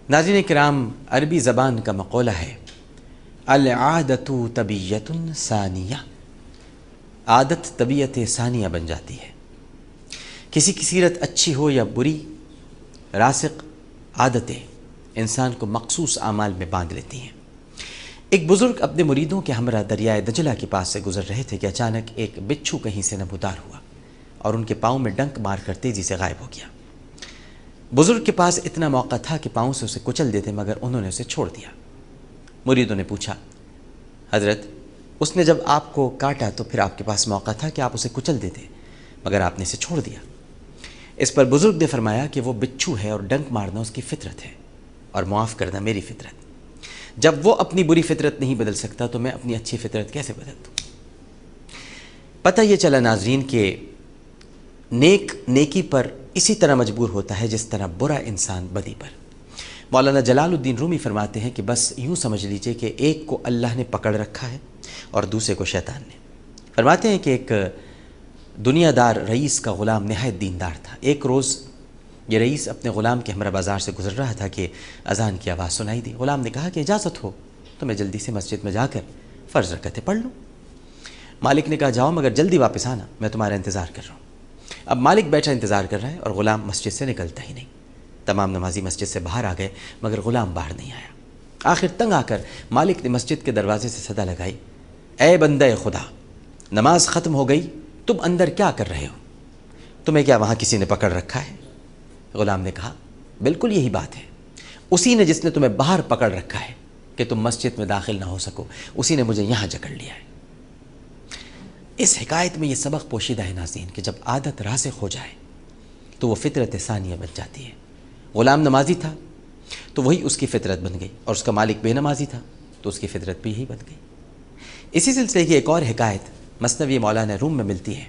ناظرین کرام، عربی زبان کا مقولہ ہے العادۃ طبیعۃ ثانیہ، عادت طبیعت ثانیہ بن جاتی ہے۔ کسی کی سیرت اچھی ہو یا بری، راسخ عادتیں انسان کو مخصوص اعمال میں باندھ لیتی ہیں۔ ایک بزرگ اپنے مریدوں کے ہمراہ دریائے دجلہ کے پاس سے گزر رہے تھے کہ اچانک ایک بچھو کہیں سے نمودار ہوا اور ان کے پاؤں میں ڈنک مار کر تیزی سے غائب ہو گیا۔ بزرگ کے پاس اتنا موقع تھا کہ پاؤں سے اسے کچل دیتے، مگر انہوں نے اسے چھوڑ دیا۔ مریدوں نے پوچھا، حضرت اس نے جب آپ کو کاٹا تو پھر آپ کے پاس موقع تھا کہ آپ اسے کچل دیتے، مگر آپ نے اسے چھوڑ دیا۔ اس پر بزرگ نے فرمایا کہ وہ بچھو ہے اور ڈنک مارنا اس کی فطرت ہے اور معاف کرنا میری فطرت۔ جب وہ اپنی بری فطرت نہیں بدل سکتا تو میں اپنی اچھی فطرت کیسے بدل دوں؟ پتہ یہ چلا ناظرین کہ نیک نیکی پر اسی طرح مجبور ہوتا ہے جس طرح برا انسان بدی پر۔ مولانا جلال الدین رومی فرماتے ہیں کہ بس یوں سمجھ لیجئے کہ ایک کو اللہ نے پکڑ رکھا ہے اور دوسرے کو شیطان نے۔ فرماتے ہیں کہ ایک دنیا دار رئیس کا غلام نہایت دیندار تھا۔ ایک روز یہ رئیس اپنے غلام کے ہمراہ بازار سے گزر رہا تھا کہ اذان کی آواز سنائی دی۔ غلام نے کہا کہ اجازت ہو تو میں جلدی سے مسجد میں جا کر فرض رکعتیں پڑھ لوں۔ مالک نے کہا جاؤ، مگر جلدی واپس آنا، میں تمہارا انتظار کر رہا ہوں۔ اب مالک بیٹھا انتظار کر رہا ہے اور غلام مسجد سے نکلتا ہی نہیں۔ تمام نمازی مسجد سے باہر آ گئے مگر غلام باہر نہیں آیا۔ آخر تنگ آ کر مالک نے مسجد کے دروازے سے صدا لگائی، اے بندہ خدا، نماز ختم ہو گئی، تم اندر کیا کر رہے ہو؟ تمہیں کیا وہاں کسی نے پکڑ رکھا ہے؟ غلام نے کہا بالکل یہی بات ہے، اسی نے جس نے تمہیں باہر پکڑ رکھا ہے کہ تم مسجد میں داخل نہ ہو سکو، اسی نے مجھے یہاں جکڑ لیا ہے۔ اس حکایت میں یہ سبق پوشیدہ ہے ناظرین کہ جب عادت راسخ ہو جائے تو وہ فطرت ثانیہ بن جاتی ہے۔ غلام نمازی تھا تو وہی اس کی فطرت بن گئی، اور اس کا مالک بے نمازی تھا تو اس کی فطرت بھی یہی بن گئی۔ اسی سلسلے کی ایک اور حکایت مثنوی مولانا روم میں ملتی ہے۔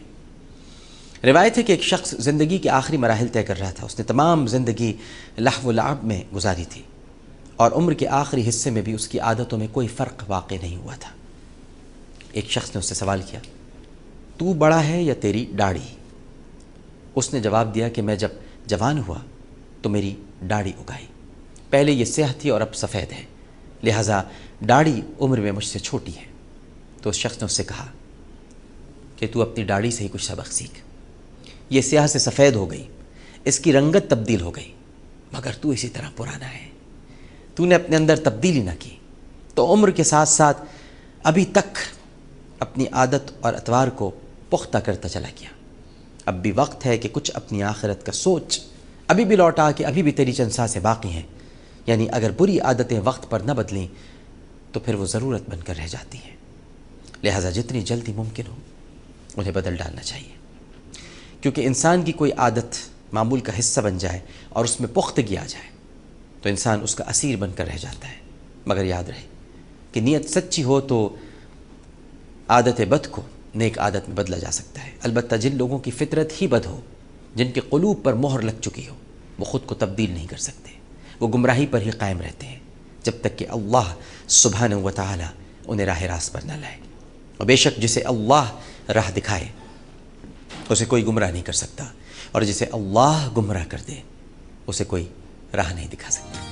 روایت ہے کہ ایک شخص زندگی کے آخری مراحل طے کر رہا تھا۔ اس نے تمام زندگی لہو و لعب میں گزاری تھی اور عمر کے آخری حصے میں بھی اس کی عادتوں میں کوئی فرق واقع نہیں ہوا تھا۔ ایک شخص نے اس سے سوال کیا، تو بڑا ہے یا تیری داڑھی؟ اس نے جواب دیا کہ میں جب جوان ہوا تو میری داڑھی اگائی، پہلے یہ سیاہ تھی اور اب سفید ہے، لہٰذا داڑھی عمر میں مجھ سے چھوٹی ہے۔ تو اس شخص نے اس سے کہا کہ تو اپنی داڑھی سے ہی کچھ سبق سیکھ، یہ سیاہ سے سفید ہو گئی، اس کی رنگت تبدیل ہو گئی، مگر تو اسی طرح پرانا ہے، تو نے اپنے اندر تبدیلی نہ کی، تو عمر کے ساتھ ساتھ ابھی تک اپنی عادت اور اطوار کو پختہ کرتا چلا گیا۔ اب بھی وقت ہے کہ کچھ اپنی آخرت کا سوچ، ابھی بھی لوٹا کہ ابھی بھی تیری چند سانسیں باقی ہیں، یعنی اگر بری عادتیں وقت پر نہ بدلیں تو پھر وہ ضرورت بن کر رہ جاتی ہیں، لہٰذا جتنی جلدی ممکن ہو انہیں بدل ڈالنا چاہیے، کیونکہ انسان کی کوئی عادت معمول کا حصہ بن جائے اور اس میں پختگی آ جائے تو انسان اس کا اسیر بن کر رہ جاتا ہے۔ مگر یاد رہے کہ نیت سچی ہو تو عادت بد کو نیک عادت میں بدلا جا سکتا ہے، البتہ جن لوگوں کی فطرت ہی بد ہو، جن کے قلوب پر مہر لگ چکی ہو، وہ خود کو تبدیل نہیں کر سکتے، وہ گمراہی پر ہی قائم رہتے ہیں جب تک کہ اللہ سبحانہ و تعالی انہیں راہ راست پر نہ لائے۔ اور بے شک جسے اللہ راہ دکھائے اسے کوئی گمراہ نہیں کر سکتا، اور جسے اللہ گمراہ کر دے اسے کوئی راہ نہیں دکھا سکتا۔